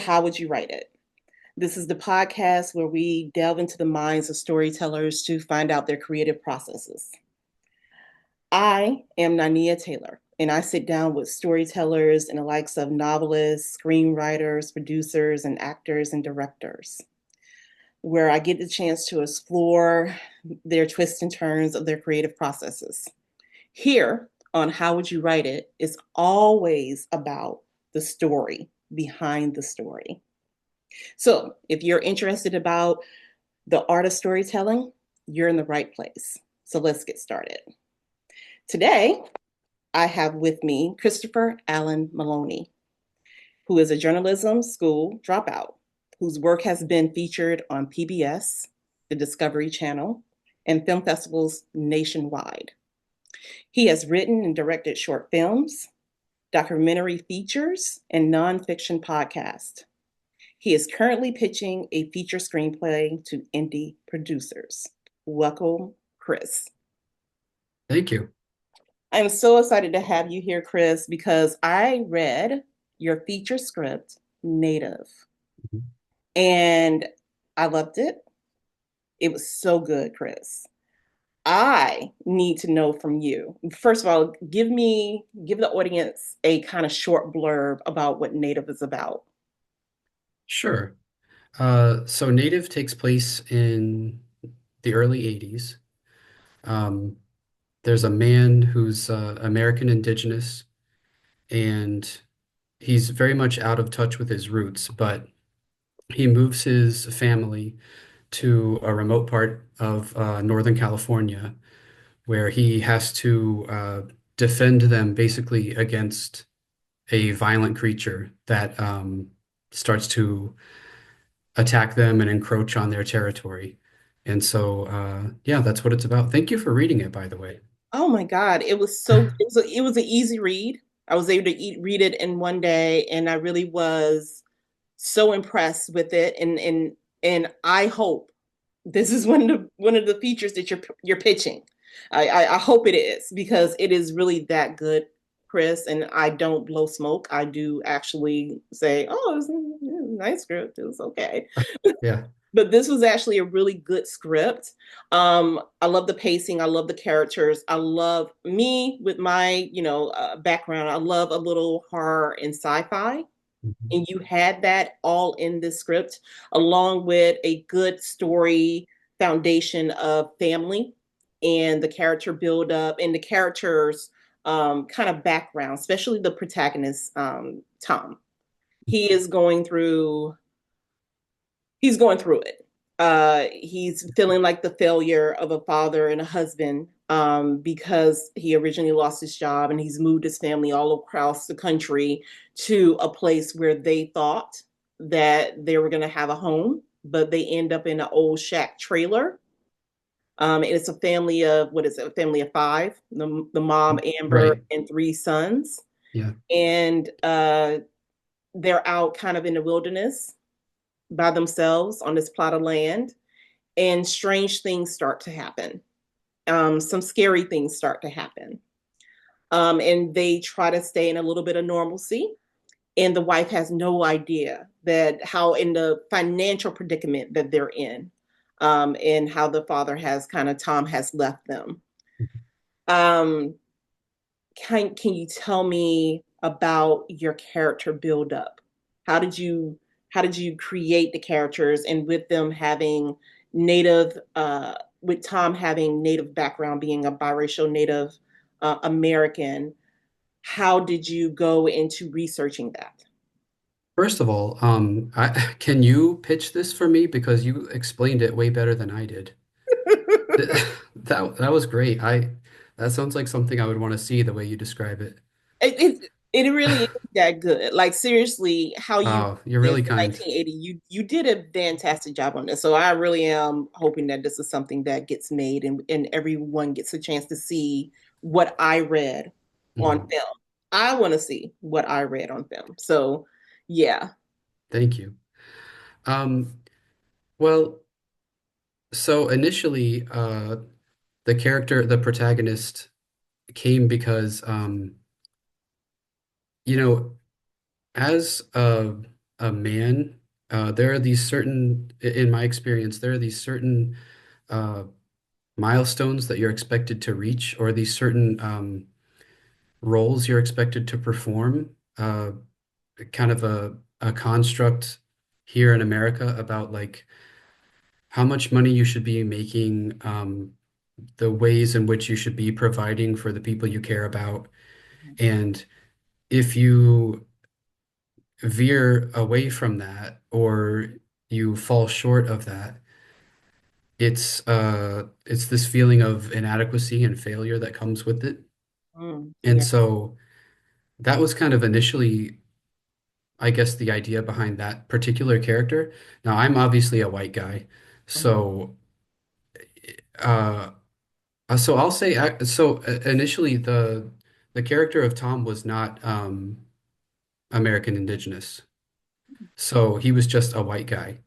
How Would You Write It? This is the podcast where we delve into the minds of storytellers to find out their creative processes. I am Nanea Taylor, and I sit down with storytellers and the likes of novelists, screenwriters, producers, and actors and directors, where I get the chance to explore their twists and turns of their creative processes. Here on How Would You Write It is always about the story behind the story. So, if you're interested about the art of storytelling, you're in the right place. So, let's get started. Today, I have with me Christopher Allen Maloney, who is a journalism school dropout, whose work has been featured on PBS, the Discovery Channel, and film festivals nationwide. He has written and directed short films, documentary features, and nonfiction podcasts. He is currently pitching a feature screenplay to indie producers. Welcome, Chris. Thank you. I'm so excited to have you here, Chris, because I read your feature script, Native, Mhm. and I loved it. It was so good, Chris. I need to know from you. First of all, give the audience a kind of short blurb about what Native is about. Sure. So Native takes place in the early 80s. Um, there's a man who's American indigenous, and he's very much out of touch with his roots, but he moves his family to a remote part of Northern California where he has to defend them basically against a violent creature that starts to attack them and encroach on their territory. And so, yeah, that's what it's about. Thank you for reading it, by the way. Oh my God, it was an easy read. I was able to read it in one day, and I really was so impressed with it. And I hope this is one of the features that you're pitching. I hope it is because it is really that good, Chris. And I don't blow smoke. I do actually say, "Oh, it's a nice script. It was okay." Yeah. But this was actually a really good script. I love the pacing. I love the characters. I love me with my background. I love a little horror and sci-fi, Mhm. and you had that all in this script, along with a good story foundation of family and the character build up and the characters kind of background, especially the protagonist, Tom. He is going through he's going through it. He's feeling like the failure of a father and a husband because he originally lost his job and he's moved his family all across the country to a place where they thought that they were going to have a home, but they end up in an old shack trailer. And it's a family of, what is it, a family of five, the mom, Amber, Right. and three sons. Yeah. And they're out kind of in the wilderness by themselves on this plot of land, and strange things start to happen. Some scary things start to happen. And they try to stay in a little bit of normalcy. And the wife has no idea that how in the financial predicament that they're in, and how the father has kind of Tom has left them. Um, can you tell me about your character build up? How did you how did you create the characters, and with them having native with Tom having native background, being a biracial native American, how did you go into researching that? First of all, can you pitch this for me because you explained it way better than I did. That was great. That sounds like something I would want to see the way you describe it. It really is that good. Like seriously, how you Oh, you're this really in kind. 1980, you did a fantastic job on this. So I really am hoping that this is something that gets made, and everyone gets a chance to see what I read on Mhm. film. I want to see what I read on film. So yeah. Thank you. Um, well, so initially, the protagonist came because, you know, as a man, there are these certain, in my experience, there are these certain uh, milestones that you're expected to reach, or these certain roles you're expected to perform. Kind of a construct here in America about like how much money you should be making, the ways in which you should be providing for the people you care about. And if you veer away from that or you fall short of that, it's this feeling of inadequacy and failure that comes with it. And Yeah. so that was kind of initially, I guess, the idea behind that particular character. Now, I'm obviously a white guy, Mhm. so uh so I'll say initially the character of Tom was not American Indigenous. So he was just a white guy.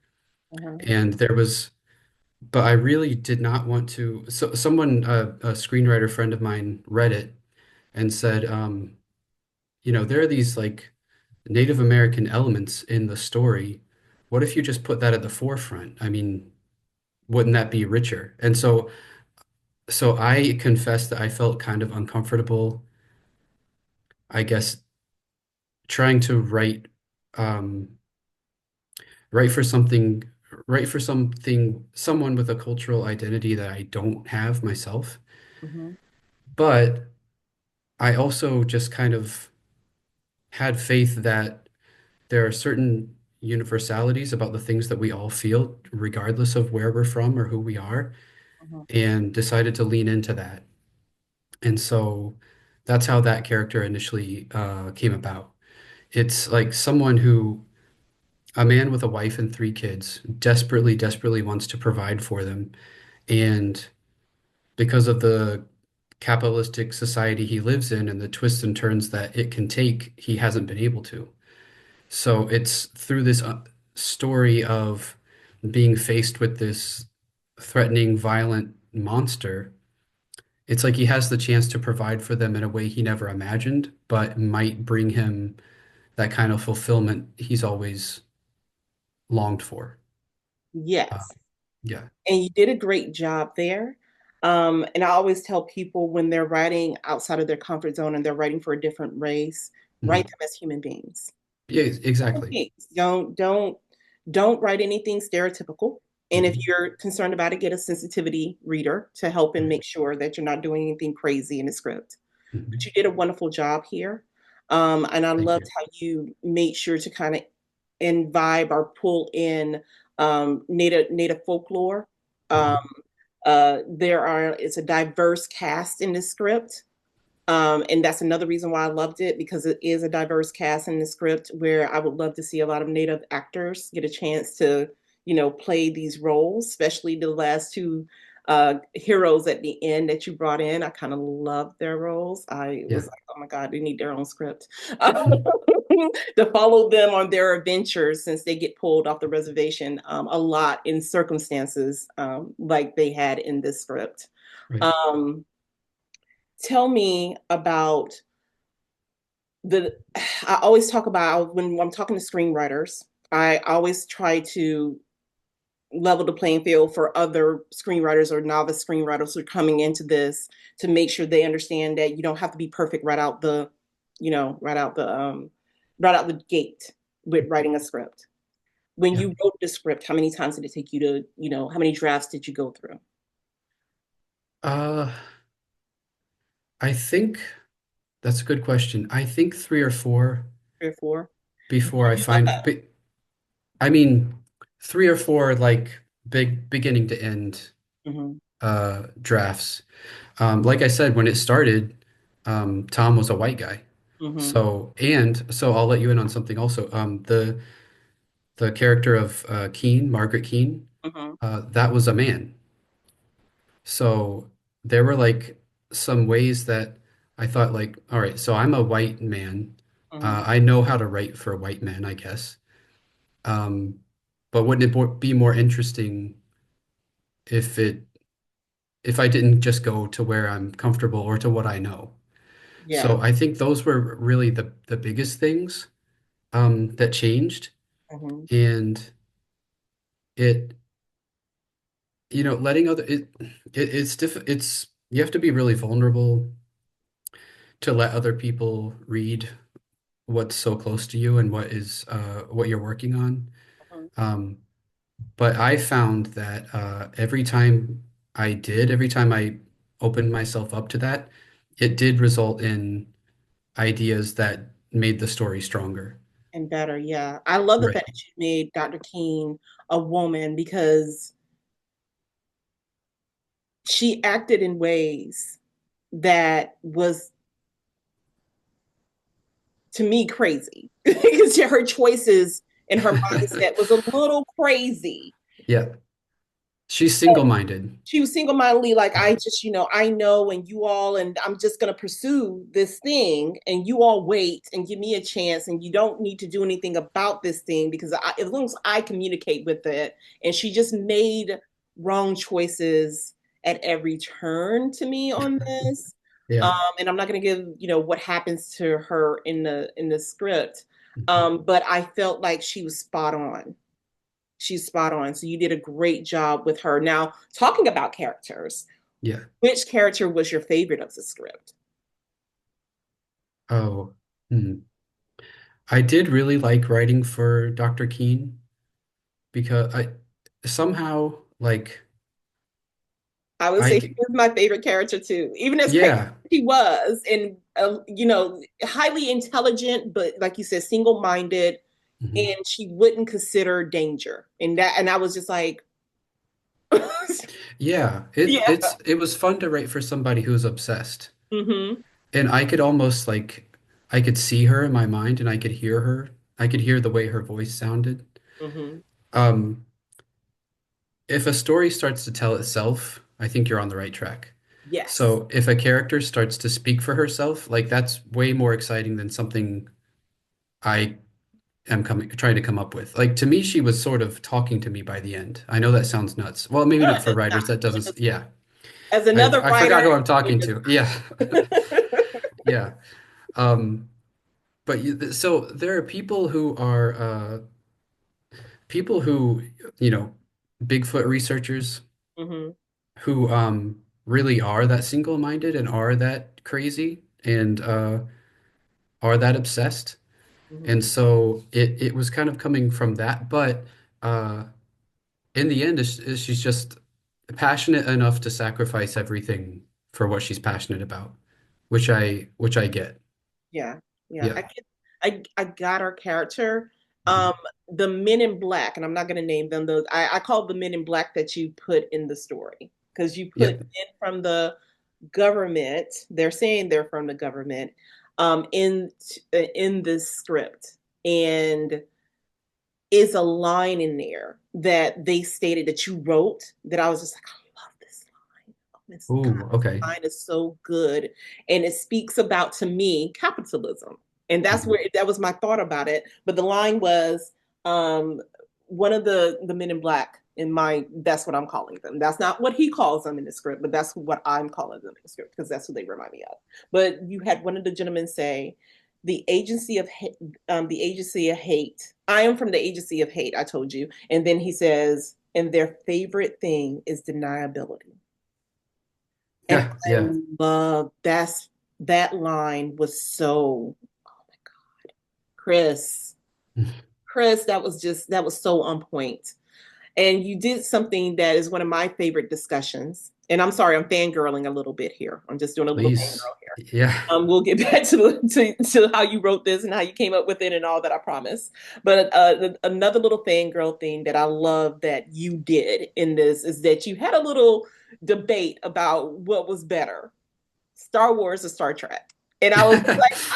Uh-huh. And there was but I really did not want to. So someone, a screenwriter friend of mine, read it and said, there are these like Native American elements in the story. What if you just put that at the forefront? I mean, wouldn't that be richer? And so I confess that I felt kind of uncomfortable, I guess, trying to um, write for something, someone with a cultural identity that I don't have myself. Mhm. But I also just kind of had faith that there are certain universalities about the things that we all feel, regardless of where we're from or who we are, Mhm. and decided to lean into that. And so that's how that character initially came about. It's like a man with a wife and three kids, desperately, desperately wants to provide for them. And because of the capitalistic society he lives in and the twists and turns that it can take, he hasn't been able to. So it's through this story of being faced with this threatening, violent monster. It's like he has the chance to provide for them in a way he never imagined, but might bring him that kind of fulfillment he's always longed for. Uh, Yes. yeah. And you did a great job there. And I always tell people when they're writing outside of their comfort zone and they're writing for a different race, write Mhm. them as human beings. Yeah, exactly. Okay. Don't write anything stereotypical. And if Mhm. you're concerned about it, get a sensitivity reader to help and Right. make sure that you're not doing anything crazy in the script. But Mhm. you did a wonderful job here. And I Thank loved you. how you made sure to kind of vibe or pull in native folklore. Um, Mhm. it's a diverse cast in the script. And that's another reason why I loved it because it is a diverse cast in the script where I would love to see a lot of Native actors get a chance to, play these roles, especially the last two heroes at the end that you brought in. I kind of loved their roles. I Yeah. was like, oh my God, they need their own script to follow them on their adventures since they get pulled off the reservation a lot in circumstances like they had in this script. Right. Um, Tell me about the I always talk about when I'm talking to screenwriters, I always try to level the playing field for other screenwriters or novice screenwriters who are coming into this to make sure they understand that you don't have to be perfect right out the, you know, right out the gate with writing a script. When Yeah. you wrote the script, how many times did it take you to, how many drafts did you go through? Uh, I think that's a good question. I think three or four 3 or 4? before I You love find, that. but I mean, three or four like big beginning to end Mm-hmm. drafts. Like I said, when it started, Tom was a white guy. Mm-hmm. So I'll let you in on something also. The character of Keene, Margaret Keene, Mm-hmm. that was a man. So there were like some ways that I thought like, all right, so I'm a white man. Mm-hmm. I know how to write for a white man, I guess. Um, but wouldn't it be more interesting if it if I didn't just go to where I'm comfortable or to what I know? Yeah. So I think those were really the biggest things that changed. Hmm. And it, letting it's you have to be really vulnerable to let other people read what's so close to you and what you're working on. Hmm. Um, but I found that every time I opened myself up to that, it did result in ideas that made the story stronger. And better, yeah. I love the Right. fact that you made Dr. King a woman because she acted in ways that was to me crazy because her choices and her mindset was a little crazy. Yeah. She's single-minded. She was single-mindedly like, I just, I know, and you all, and I'm just going to pursue this thing, and you all wait and give me a chance, and you don't need to do anything about this thing because as long as I communicate with it. And she just made wrong choices at every turn to me on this. Yeah. And I'm not going to give, what happens to her in the script. But I felt like she was spot on. She's spot on. So you did a great job with her. Now, talking about characters, Yeah. which character was your favorite of the script? Oh. Hmm. I did really like writing for Dr. Keene because I somehow like I would I say she was my favorite character too, even as crazy yeah. as she was, and highly intelligent, but like you said, single-minded, Mhm. and she wouldn't consider danger. And I was just like, Yeah, it yeah. it's it was fun to write for somebody who's obsessed. Hmm. And I could almost I could see her in my mind and I could hear her. I could hear the way her voice sounded. Hmm. Um, if a story starts to tell itself, I think you're on the right track. Yes. So if a character starts to speak for herself, like that's way more exciting than something I am coming trying to come up with. Like to me, she was sort of talking to me by the end. I know that sounds nuts. Well, maybe No, not it for does not. writers. That No, it doesn't, does yeah. not. As another I writer, forgot who I'm it talking does to. Yeah. not. Yeah. Um, but so there are people who, you know, Bigfoot researchers Hmm. who really are that single-minded and are that crazy and are that obsessed. Hmm. And so it was kind of coming from that, but uh in the end she's just passionate enough to sacrifice everything for what she's passionate about, which I get. Yeah, yeah. Yeah. I got her character. Um, Mhm. the Men in Black, and I'm not gonna name them. Those I call the Men in Black that you put in the story because you put Yep. men from the government. They're saying they're from the government, in this script, and is a line in there that they stated that you wrote that I was just like, I love this line. Oh, this God, Ooh, okay. line is so good. And it speaks about, to me, capitalism. And that's Mhm. where that was my thought about it. But the line was, um, one of the men in black in my, that's what I'm calling them. That's not what he calls them in the script, but that's what I'm calling them in the script because that's who they remind me of. But you had one of the gentlemen say, the agency of the agency of hate. I am from the agency of hate. I told you, and then he says, and their favorite thing is deniability. And Yeah, I yeah. love that line was so, oh my God, Chris, Chris, that was so on point. And you did something that is one of my favorite discussions. And I'm sorry, I'm fangirling a little bit here. I'm just doing a little Please. fangirl here. Yeah. We'll get back to how you wrote this and how you came up with it and all that, I promise. But another little fangirl thing that I love that you did in this is that you had a little debate about what was better, Star Wars or Star Trek. And I was like, this is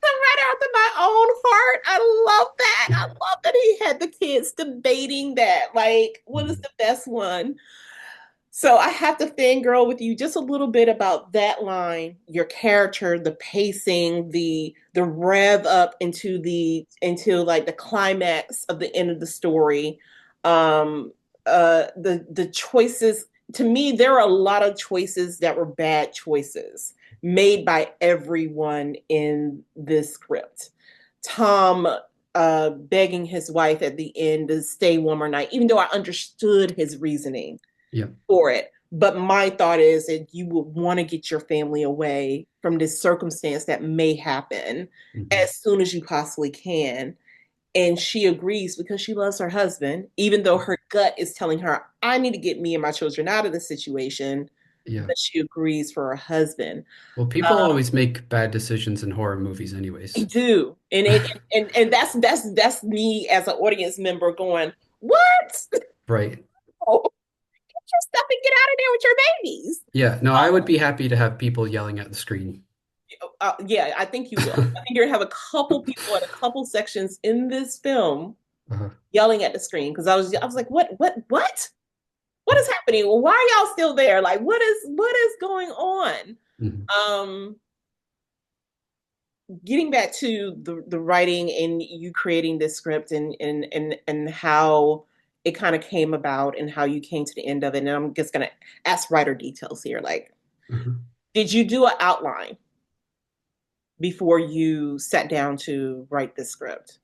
right after my own heart. I love that. I love that he had the kids debating that. Like, what is Mhm. the best one? So I have to fangirl with you just a little bit about that line, your character, the pacing, the rev up into like the climax of the end of the story. Um the choices, to me there are a lot of choices that were bad choices made by everyone in this script. Tom begging his wife at the end to stay one more night, even though I understood his reasoning Yeah. for it. But my thought is that you would want to get your family away from this circumstance that may happen Hmm. as soon as you possibly can. And she agrees because she loves her husband, even though her gut is telling her, I need to get me and my children out of this situation. Yeah. But she agrees for her husband. Well, people always make bad decisions in horror movies I anyways. do. And that's me as an audience member going, what? Right. Oh, get your stuff and get out of there with your babies. Yeah. No, I would be happy to have people yelling at the screen. Yeah, I think you will. I think you're gonna have a couple people in a couple sections in this film Uh, yelling at the screen because I was like, what is happening? Well, why are y'all still there? Like, what is going on? mhm, Um, Getting back to the writing and you creating this script and how it kind of came about and how you came to the end of it. And I'm just gonna ask writer details here. Like, mhm. did you do an outline before you sat down to write this script?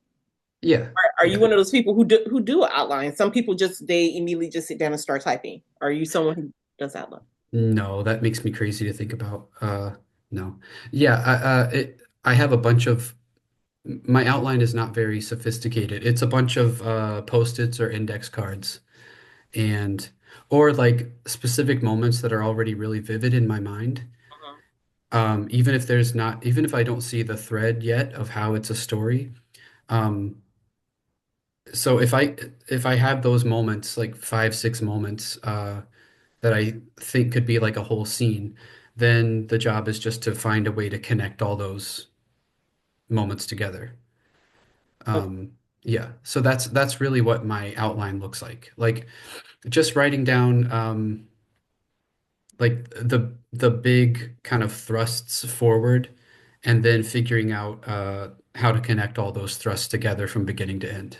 Yeah. Are you Yeah. one of those people who do an outline? Some people just they immediately just sit down and start typing. Are you someone who does outline? No, that makes me crazy to think about. No. Yeah, I have a bunch of my outline is not very sophisticated. It's a bunch of post-its or index cards and or like specific moments that are already really vivid in my mind. Uh-huh. Even if there's not, even if I don't see the thread yet of how it's a story. Um, so if I have those moments, like 5, 6 moments, that I think could be like a whole scene, then the job is just to find a way to connect all those moments together. Okay. Yeah, so that's really what my outline looks like. Like just writing down like the big kind of thrusts forward and then figuring out how to connect all those thrusts together from beginning to end.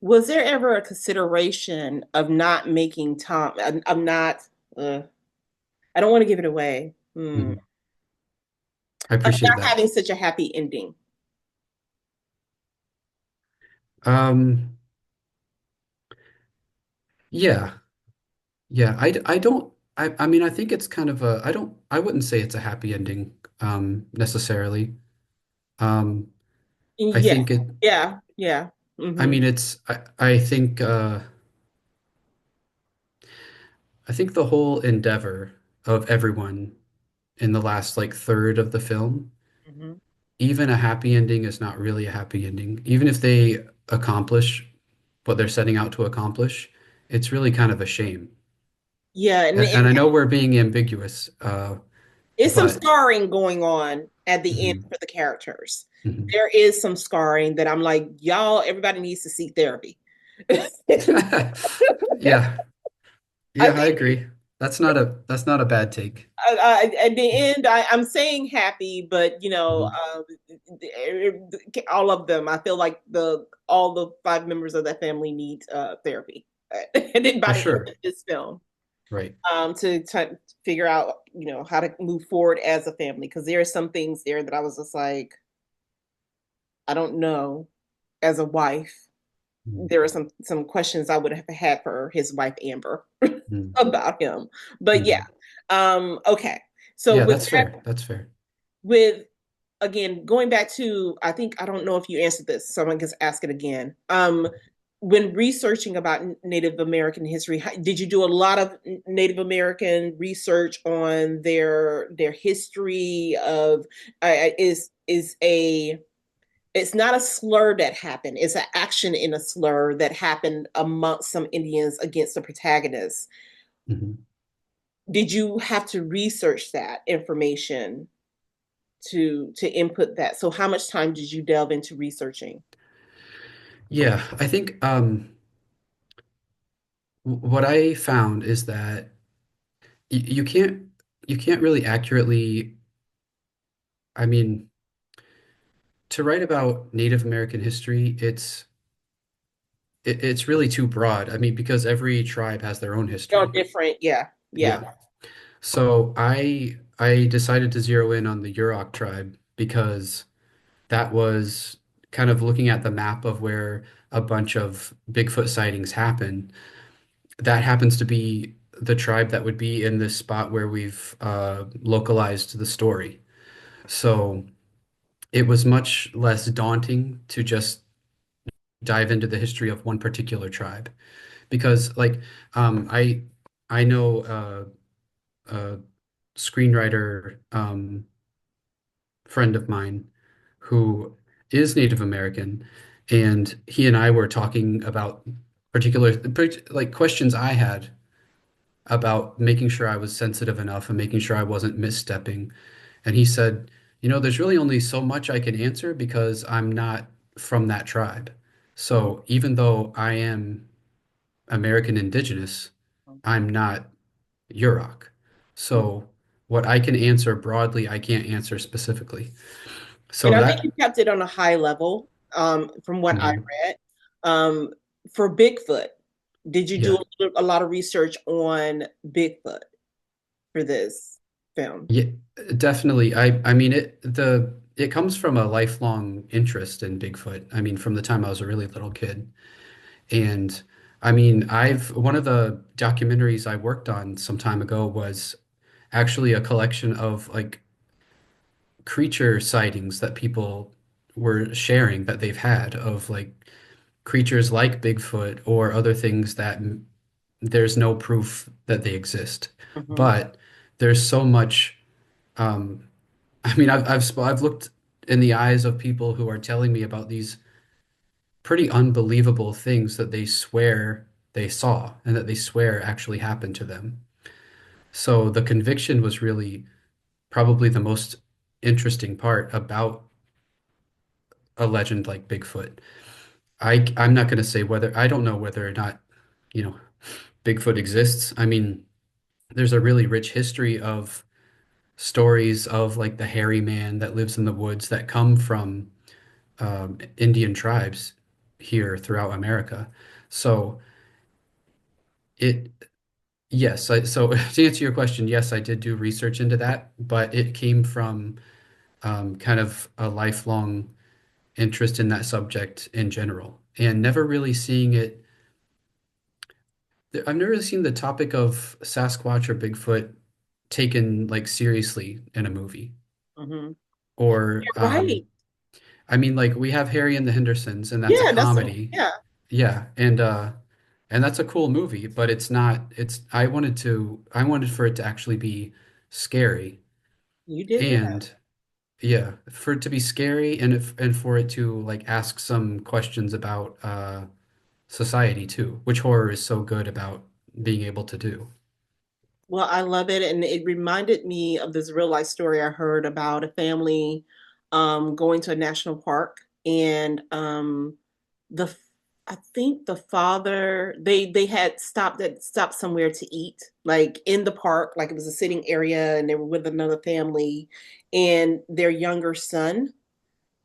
Was there ever a consideration of not making Tom? I'm not. Uh, I don't want to give it away. Mhm. I Of appreciate not that. having such a happy ending. Um, yeah. Yeah, I don't I mean I think it's kind of a I wouldn't say it's a happy ending necessarily. Um I Yeah, think it yeah, yeah. I Hmm. mean it's I think the whole endeavor of everyone in the last like third of the film, Hmm. even a happy ending is not really a happy ending. Even if they accomplish what they're setting out to accomplish, it's really kind of a shame. Yeah, And I know we're being ambiguous, it's some but scarring going on at the end mhm, for the characters. mhm. There is some scarring that I'm like, y'all, everybody needs to seek therapy. Yeah. I Yeah, I think agree. That's not a bad take. at the end, I'm saying happy, but Mhm. all of them, I feel like all the five members of that family need therapy, and then by For the end of sure. this film, Right. to figure out how to move forward as a family, because there are some things there that I was just like, I don't know, as a wife. Mhm. There are some questions I would have had for his wife Amber Mhm. about him, but yeah. Mhm. Okay, so Yeah, with that's that, fair. That's fair. with again going back to, I don't know if you answered this, so I'm gonna just ask it again. When researching about Native American history, did you do a lot of Native American research on their history of is a it's not a slur that happened, it's an action in a slur that happened amongst some Indians against the protagonist? Mhm. Did you have to research that information to input that? So how much time did you delve into researching? Yeah, I think what I found is that you can't really accurately, I mean, to write about Native American history, it's really too broad. I mean, because every tribe has their own They're all history. different. Yeah, yeah. Yeah. So I decided to zero in on the Yurok tribe because that was kind of looking at the map of where a bunch of Bigfoot sightings happen, that happens to be the tribe that would be in this spot where we've localized the story. So it was much less daunting to just dive into the history of one particular tribe because, like, I know a screenwriter friend of mine who is Native American, and he and I were talking about like questions I had about making sure I was sensitive enough and making sure I wasn't misstepping. And he said, there's really only so much I can answer because I'm not from that tribe. So even though I am American Indigenous, I'm not Yurok. So what I can answer broadly, I can't answer specifically. And So I think you that, kept it on a high level, from what I mhm, read. For Bigfoot, did you do yeah, a lot of research on Bigfoot for this film? yeah, definitely. I mean it comes from a lifelong interest in Bigfoot. I mean, from the time I was a really little kid. And I mean, one of the documentaries I worked on some time ago was actually a collection of like creature sightings that people were sharing that they've had of like creatures like Bigfoot or other things that there's no proof that they exist. Hmm. But there's so much, um, I mean, I've looked in the eyes of people who are telling me about these pretty unbelievable things that they swear they saw and that they swear actually happened to them. So the conviction was really probably the most interesting part about a legend like Bigfoot. I'm not going to say whether I don't know whether or not, you know, Bigfoot exists. I mean, there's a really rich history of stories of like the hairy man that lives in the woods that come from Indian tribes here throughout America. So it yes, so to answer your question, yes, I did do research into that, but it came from kind of a lifelong interest in that subject in general, and never really seeing it. I've never really seen the topic of Sasquatch or Bigfoot taken like seriously in a movie. Hmm. Or, You're right. I mean, like we have Harry and the Hendersons, and that's a Yeah, comedy. yeah, Yeah, and that's a cool movie, but it's not. I wanted for it to actually be scary. you did that. And yeah, for it to be scary and for it to like ask some questions about society too, which horror is so good about being able to do. Well, I love it. And it reminded me of this real life story I heard about a family going to a national park. And the I think the father, they had stopped somewhere to eat, like in the park, like it was a sitting area, and they were with another family, and their younger son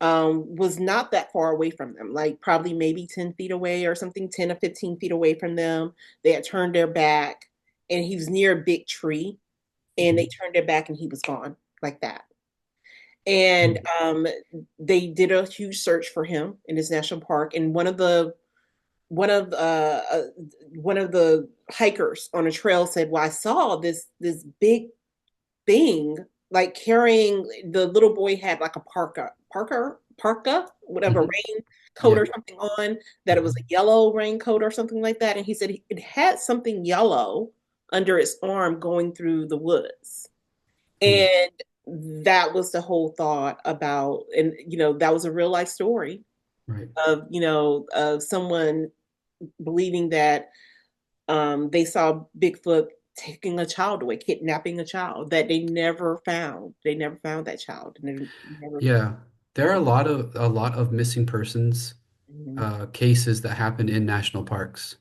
was not that far away from them, like probably maybe 10 feet away or something, 10 or 15 feet away from them. They had turned their back, and he was near a big tree, and they Mhm. turned their back and he was gone like that. And Mm. they did a huge search for him in this national park. And one of one of the hikers on a trail said, "Well, I saw this big thing, like carrying the little boy had like a parka, whatever, Mhm. raincoat Yeah. or something on, that it was a Mhm. yellow raincoat or something like that." And he said it had something yellow under its arm going through the woods. Mm. And that was the whole thought about, and that was a real life story Right. of, of someone believing that they saw Bigfoot taking a child away, kidnapping a child that they never found. They never found that child, and they never. Yeah. There are a lot of missing persons Mhm. cases that happen in national parks.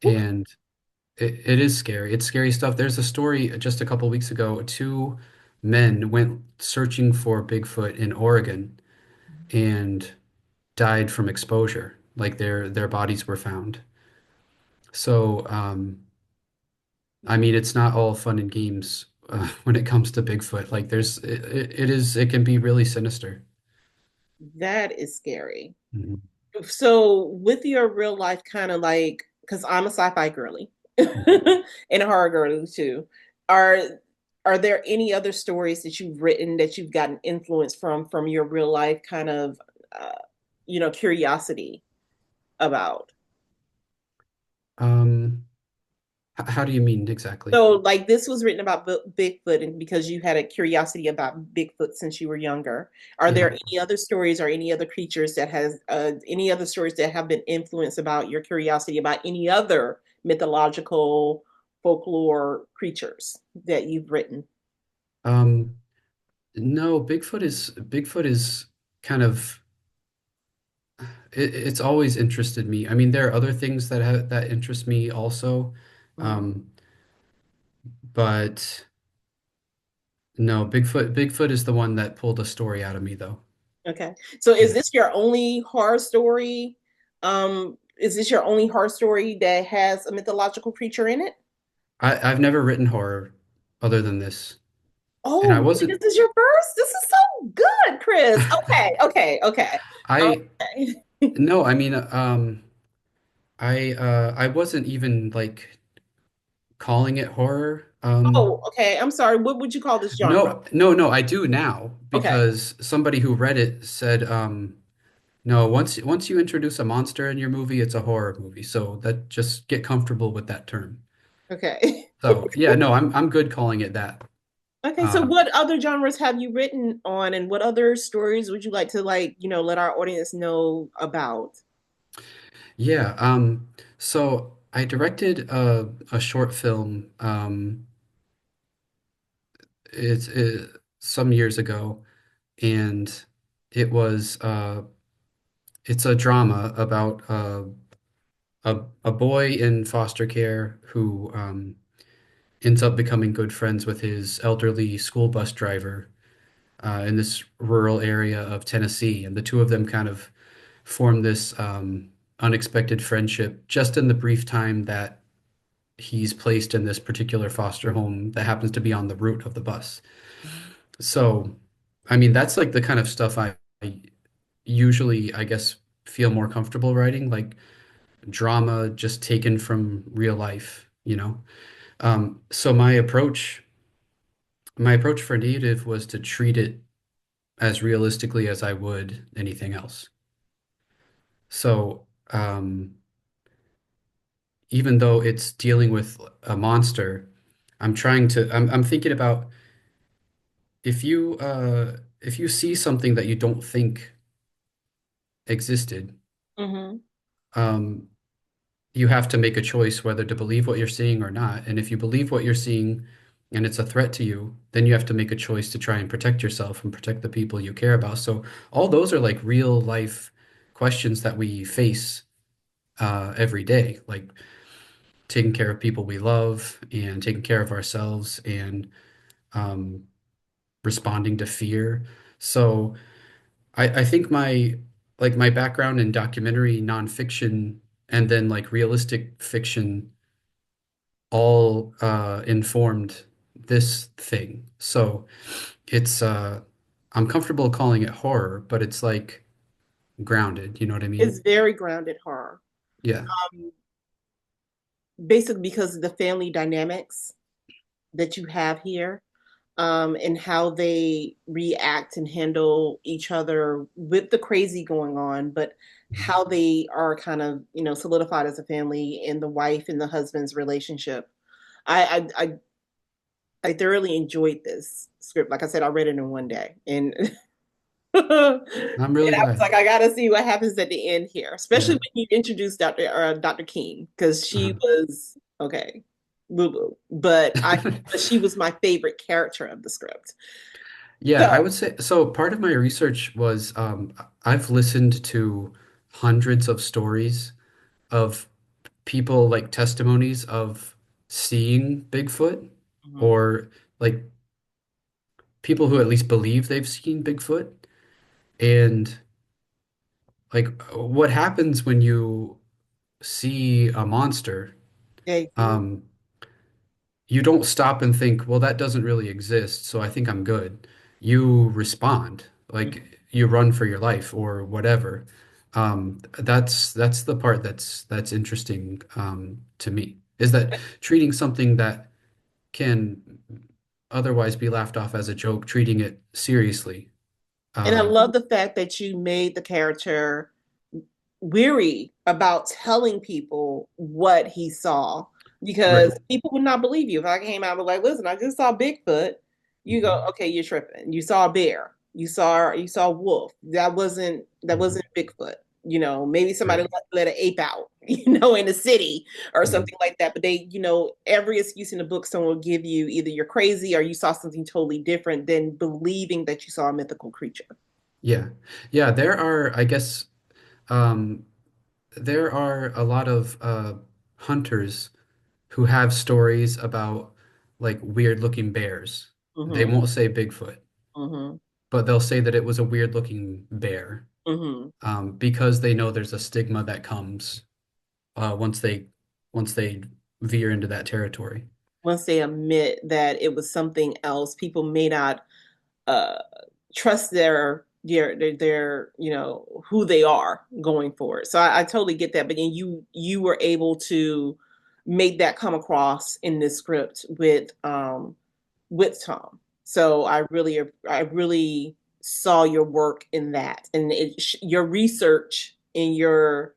Whew. And it is scary. It's scary stuff. There's a story just a couple weeks ago. Two men went searching for Bigfoot in Oregon and died from exposure. Like their bodies were found. So, I mean, it's not all fun and games when it comes to Bigfoot. Like it can be really sinister. That is scary. Mhm. So, with your real life kind of like, because I'm a sci-fi girly and a horror girly too, are are there any other stories that you've written that you've gotten influence from your real life kind of, uh, curiosity about? Um, how do you mean exactly? So, like, this was written about Bigfoot, and because you had a curiosity about Bigfoot since you were younger, are there Yeah. any other stories or any other creatures that has any other stories that have been influenced about your curiosity about any other mythological folklore creatures that you've written? Um, no, Bigfoot is kind of it's always interested me. I mean, there are other things that interest me also. Mhm. Um, but no, Bigfoot is the one that pulled a story out of me though. Okay, so is Yeah. this your only horror story? Is this your only horror story that has a mythological creature in it? I've never written horror other than this. And Oh, I really? wasn't This is your first? This is so good, Chris. Okay, okay, okay. I Okay. no, I mean I wasn't even like calling it horror. Oh, okay. I'm sorry. What would you call this genre? No, I do now Okay, because somebody who read it said, no, once you introduce a monster in your movie, it's a horror movie. So that just get comfortable with that term. okay. So yeah, no, I'm good calling it that. Okay, so Uh, what other genres have you written on, and what other stories would you like to let our audience know about? yeah, so I directed a short film it's some years ago, and it was it's a drama about a boy in foster care who ends up becoming good friends with his elderly school bus driver in this rural area of Tennessee, and the two of them kind of form this unexpected friendship just in the brief time that he's placed in this particular foster home that happens to be on the route of the bus. Mhm. So, I mean, that's like the kind of stuff I usually, I guess, feel more comfortable writing, like drama just taken from real life, you know? So my approach for Native was to treat it as realistically as I would anything else. So, even though it's dealing with a monster, I'm thinking about if you see something that you don't think existed, Mhm. um, you have to make a choice whether to believe what you're seeing or not. And if you believe what you're seeing and it's a threat to you, then you have to make a choice to try and protect yourself and protect the people you care about. So all those are like real life questions that we face every day, like taking care of people we love and taking care of ourselves and um, responding to fear. So I think my background in documentary nonfiction and then like realistic fiction all informed this thing. So it's I'm comfortable calling it horror, but it's like grounded, you know what I It's mean? very grounded horror. Yeah. Um, Basically because of the family dynamics that you have here, and how they react and handle each other with the crazy going on, but how they are kind of, solidified as a family and the wife and the husband's relationship. I thoroughly enjoyed this script. Like I said, I read it in one day, and and I I'm really was glad. like, I gotta see what happens at the end here, especially Yeah. when you introduced Dr. King, because she Uh-huh. was okay, boo boo, but she was my favorite character of the script. Yeah, So, I would say so. Part of my research was I've listened to hundreds of stories of people like testimonies of seeing Bigfoot mhm, or like people who at least believe they've seen Bigfoot. And like what happens when you see a monster, yeah, um, you don't stop and think, well, that doesn't really exist, so I think I'm good. You respond. mhm. Like you run for your life or whatever. That's the part that's interesting to me, is that treating something that can otherwise be laughed off as a joke, treating it seriously. And I Um, love the fact that you made the character weary about telling people what he saw because right. people would not believe you. If I came out and was like, listen, I just saw Bigfoot, you go, Mhm. okay, you're tripping. You saw a bear. You saw a wolf. That wasn't Mhm. Bigfoot. Maybe somebody Right. let an ape out, in the city or Mhm. something like that. But every excuse in the book, someone will give you either you're crazy or you saw something totally different than believing that you saw a mythical creature. Yeah. Yeah, there are, I guess, um, there are a lot of hunters who have stories about like weird looking bears. They Mm-hmm. won't say Bigfoot, Mm-hmm. but they'll say that it was a weird looking bear, Mm-hmm. because they know there's a stigma that comes once they veer into that territory. Once they admit that it was something else, people may not uh, trust their who they are going forward. So I totally get that. But then you were able to make that come across in this script with Tom. So I really saw your work in that, and your research and your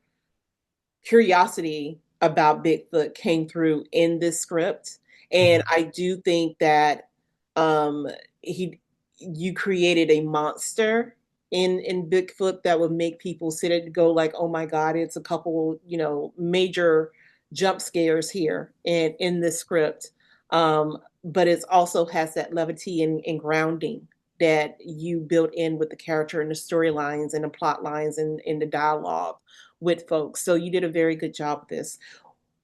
curiosity about Bigfoot came through in this script. And Mhm. I do think that um he you created a monster in Bigfoot that would make people sit and go like, oh my God, it's a couple, major jump scares here in this script. But it also has that levity and grounding that you built in with the character and the storylines and the plot lines and the dialogue with folks. So you did a very good job with this.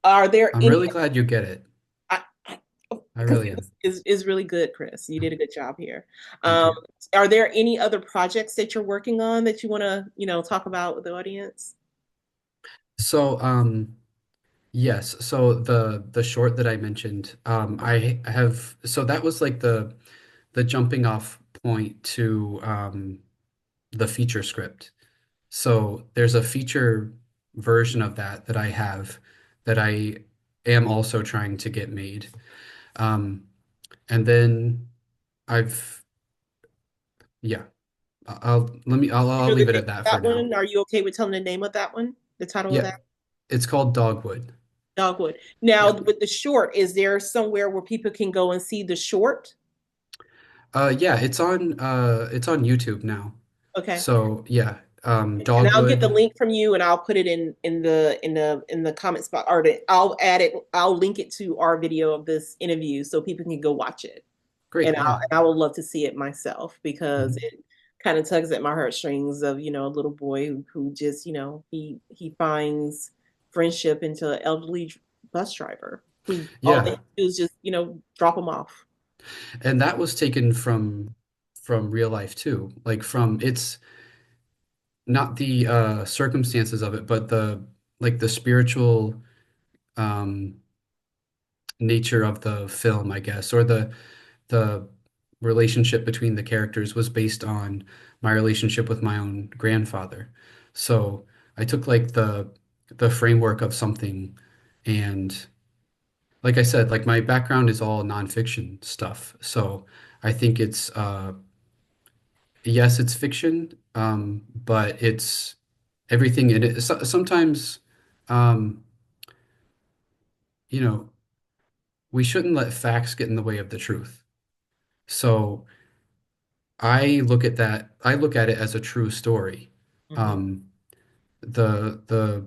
Are there I'm any? really glad you get it. I Because really am. is really good, Chris. You did a good job here. Thank Um, you. are there any other projects that you're working on that you want to, talk about with the audience? So, yes. So the short that I mentioned, I have so that was like the jumping off point to the feature script. So there's a feature version of that I have that I am also trying to get made. Um, and then I've yeah, I'll You're leave it okay at with that for that now. one? Are you okay with telling the name of that one? The title of Yeah, that? it's called Dogwood. Dogwood. Now, Yeah. with the short, is there somewhere where people can go and see the short? Yeah, it's on YouTube now. Okay. So yeah, And I'll get the Dogwood. link from you and I'll put it in the comment spot, or I'll add it, I'll link it to our video of this interview so people can go watch it. Great, And yeah. I would love to see it myself because Mhm. it kind of tugs at my heartstrings of, a little boy who just, he finds friendship into an elderly bus driver who all they Yeah. do is just, drop him off. And that was taken from real life too. Like from it's not the circumstances of it, but the spiritual um nature of the film, I guess, or the relationship between the characters was based on my relationship with my own grandfather. So I took like the framework of something, and like I said, like my background is all nonfiction stuff. So I think it's yes, it's fiction, but it's everything in it. Sometimes, um, you know, we shouldn't let facts get in the way of the truth. So I look at it as a true story. Hmm. Um, the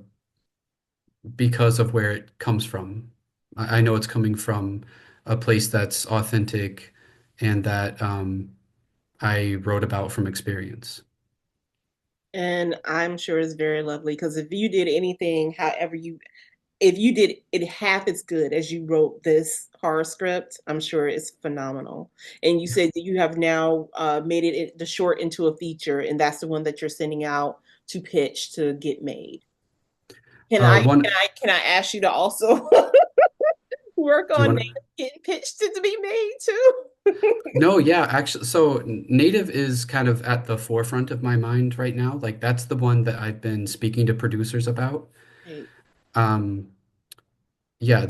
because of where it comes from. I know it's coming from a place that's authentic and that I wrote about from experience. And I'm sure it's very lovely because if you did anything, if you did it half as good as you wrote this horror script, I'm sure it's phenomenal. And you said that you have now made the short into a feature, and that's the one that you're sending out to pitch to get made. Can I can One, I can I ask you to also work do you on want to? getting pitched to be made too? No, yeah, actually, so native is kind of at the forefront of my mind right now. Like that's the one that I've been speaking to producers about. Right. Um, yeah,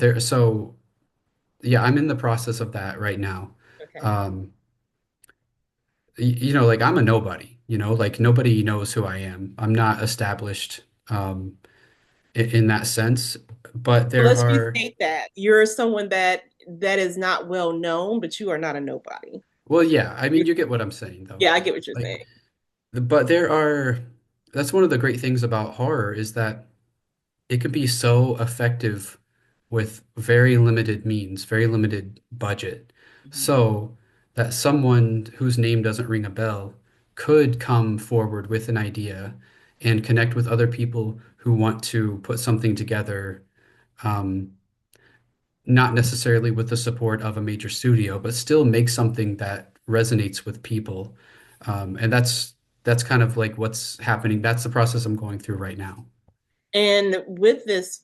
yeah, I'm in the process of that right now. Okay. Um, like I'm a nobody, like nobody knows who I am. I'm not established in that sense, but Well, there let's are, restate that. You're someone that is not well known, but you are not a nobody. well, yeah, I mean, you get what I'm saying though. Yeah, I get what you're Like, saying. but that's one of the great things about horror is that it can be so effective with very limited means, very limited budget, Mhm. so that someone whose name doesn't ring a bell could come forward with an idea and connect with other people who want to put something together, um, not necessarily with the support of a major studio, but still make something that resonates with people. And that's kind of like what's happening. That's the process I'm going through right now. And with this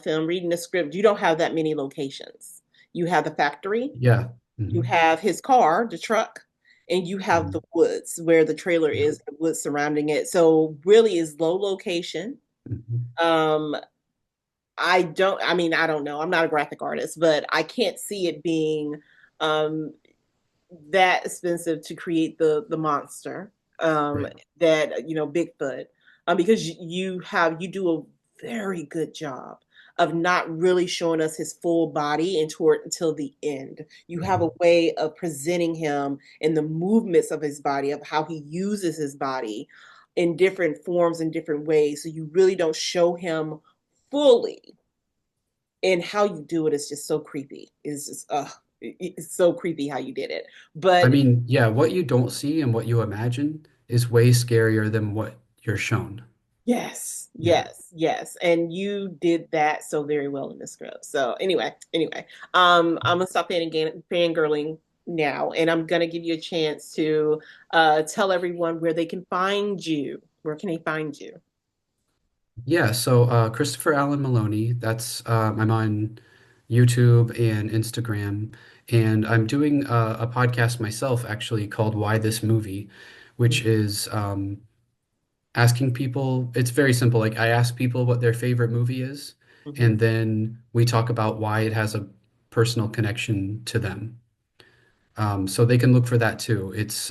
film, reading the script, you don't have that many locations. You have the factory, Yeah. you Hmm. have his car, the truck, and you have the Hmm. woods where the trailer Yeah. is, the woods surrounding it. So really is low location. Hmm. Um, I mean, I don't know. I'm not a graphic artist, but I can't see it being um, that expensive to create the monster Right. that Bigfoot, because you do a very good job of not really showing us his full body until the end. You have a Hmm. way of presenting him and the movements of his body, of how he uses his body in different forms and different ways, so you really don't show him fully. And how you do it is just so creepy. It's just it's so creepy how you did it. I But mean, yeah, what you don't see and what you imagine is way scarier than what you're shown. yes, Yeah. yes, yes. And you did that so very well in the script. So anyway, I'm gonna stop fangirling now, and I'm gonna give you a chance to tell everyone where they can find you. Where can they find you? Yeah, so Christopher Allen Maloney, I'm on YouTube and Instagram, and I'm doing a podcast myself actually called Why This Movie, which is asking people, it's very simple. Like I ask people what their favorite movie is, Mm-hmm. and then we talk about why it has a personal connection to them. So they can look for that too. It's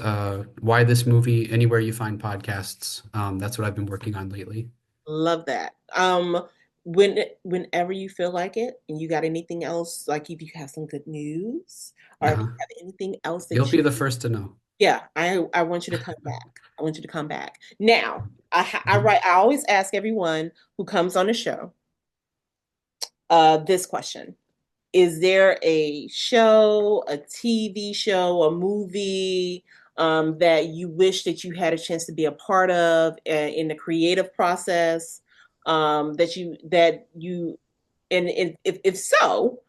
Why This Movie, anywhere you find podcasts. That's what I've been working on lately. Love that. Whenever you feel like it, and you got anything else, like if you have some good news, or if you Uh-huh. have anything else You'll that be the first to know. yeah, I want you to come back. I want you to come back. Now, Mhm. I always ask everyone who comes on the show this question. Is there a show, a TV show, a movie that you wish that you had a chance to be a part of in the creative process? That you and if so,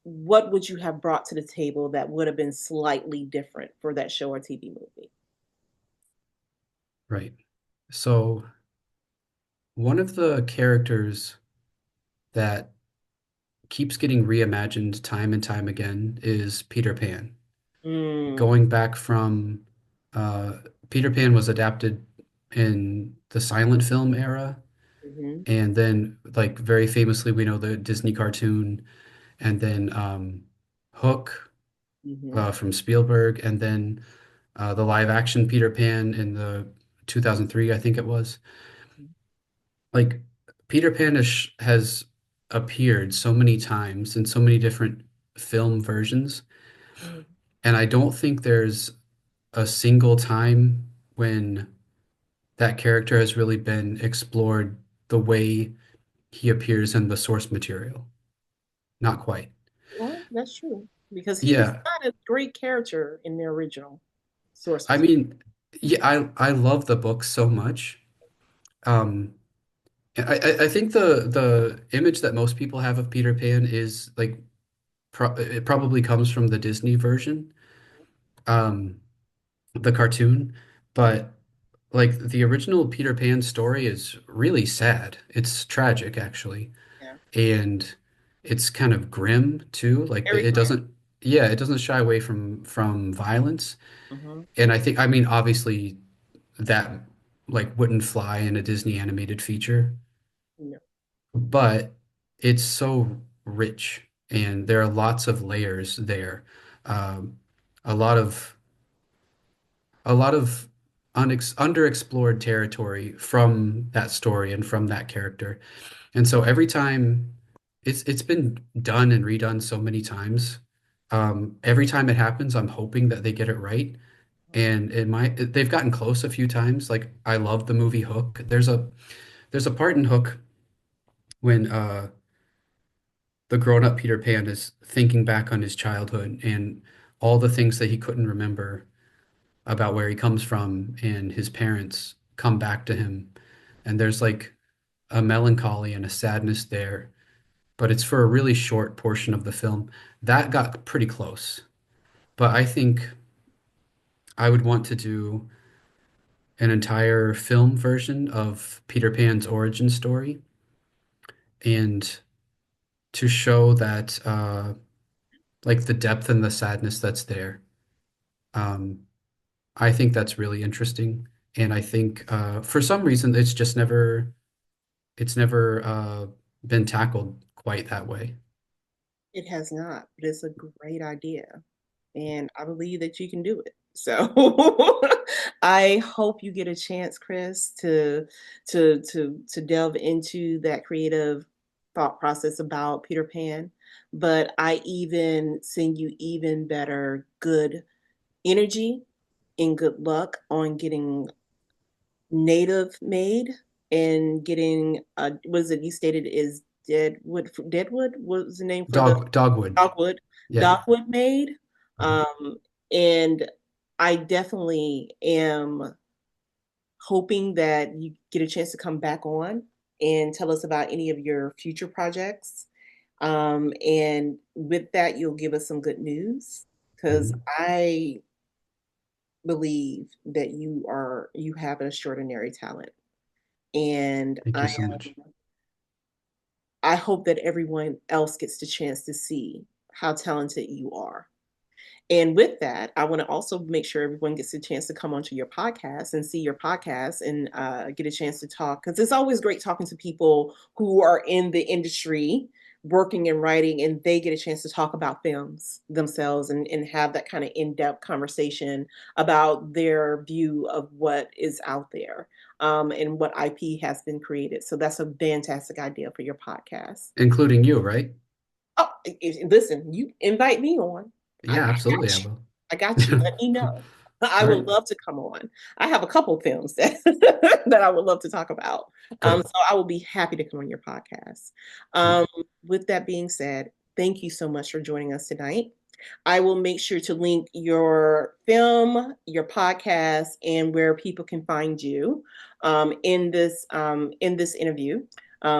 what would you have brought to the table that would have been slightly different for that show or TV movie? Right. So one of the characters that keeps getting reimagined time and time again is Peter Pan. Mm, Going back from uh, Peter Pan was adapted in the silent film era, hmm and then like very famously we know the Disney cartoon, and then Hook hmm from Spielberg, and then the live action Peter Pan in the 2003, I think it was. Like Peter Pan has appeared so many times in so many different film versions, and I don't think there's a single time when that character has really been explored the way he appears in the source material. Not quite. Well, that's true because he was Yeah, not a great character in the original source I material. mean, yeah, I love the book so much. Um, I think the image that most people have of Peter Pan is like it probably comes from the Disney version, um, the cartoon, Mhm. but like the original Peter Pan story is really sad. It's tragic actually, Yeah, and it's kind of grim too. Like very it grim. doesn't. yeah, it doesn't shy away from violence. Hmm. And I mean, obviously that like wouldn't fly in a Disney animated feature, No, but it's so rich and there are lots of layers there. Um, a lot of a lot of underexplored territory from that story and from that character. And so every time it's been done and redone so many times. Every time it happens, I'm hoping that they get it right. And they've gotten close a few times. Like I love the movie Hook. There's a part in Hook when the grown-up Peter Pan is thinking back on his childhood and all the things that he couldn't remember about where he comes from, and his parents come back to him. And there's like a melancholy and a sadness there, but it's for a really short portion of the film. That got pretty close. But I think I would want to do an entire film version of Peter Pan's origin story and to show that like the depth and the sadness that's there. Um, I think that's really interesting. And I think for some reason it's never been tackled quite that way. it has not, but it's a great idea. And I believe that you can do it. So I hope you get a chance, Chris, to delve into that creative thought process about Peter Pan. But I even send you even better good energy and good luck on getting native made and getting what is it you stated is Deadwood what was the name for the Dogwood. Dogwood Yeah. Dogwood made. Mhm. And I definitely am hoping that you get a chance to come back on and tell us about any of your future projects. And with that, you'll give us some good news because Mhm. I believe that you have an extraordinary talent, and Thank you so much. I hope that everyone else gets the chance to see how talented you are. And with that, I want to also make sure everyone gets a chance to come onto your podcast and see your podcast and get a chance to talk because it's always great talking to people who are in the industry working and writing and they get a chance to talk about films themselves and have that kind of in-depth conversation about their view of what is out there and what IP has been created. So that's a fantastic idea for your podcast. Including you, right? Oh, listen, you invite me on. I Yeah, absolutely, I got you. will. I got you. Let me know. I All would right, love to come on. I have a couple films that that I would love to talk about. cool. So I will be happy to come on your podcast. Great. Um, with that being said, thank you so much for joining us tonight. I will make sure to link your film, your podcast, and where people can find you in this interview,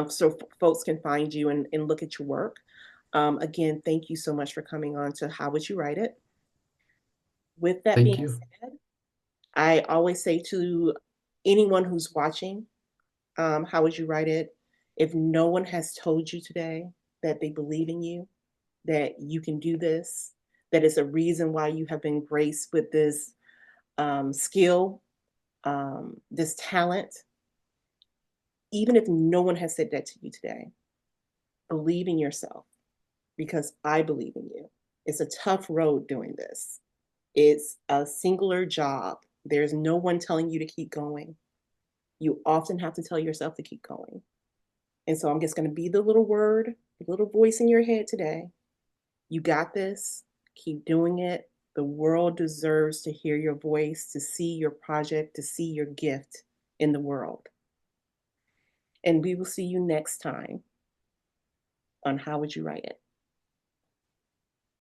so folks can find you and look at your work. Again, thank you so much for coming on to How Would You Write It? With that being Thank you. said, I always say to anyone who's watching, How Would You Write It? If no one has told you today that they believe in you, that you can do this, that is a reason why you have been graced with this skill, this talent, even if no one has said that to you today, believe in yourself because I believe in you. It's a tough road doing this. It's a singular job. There's no one telling you to keep going. You often have to tell yourself to keep going. And so I'm just going to be the little word, the little voice in your head today. You got this. Keep doing it. The world deserves to hear your voice, to see your project, to see your gift in the world. And we will see you next time on How Would You Write It?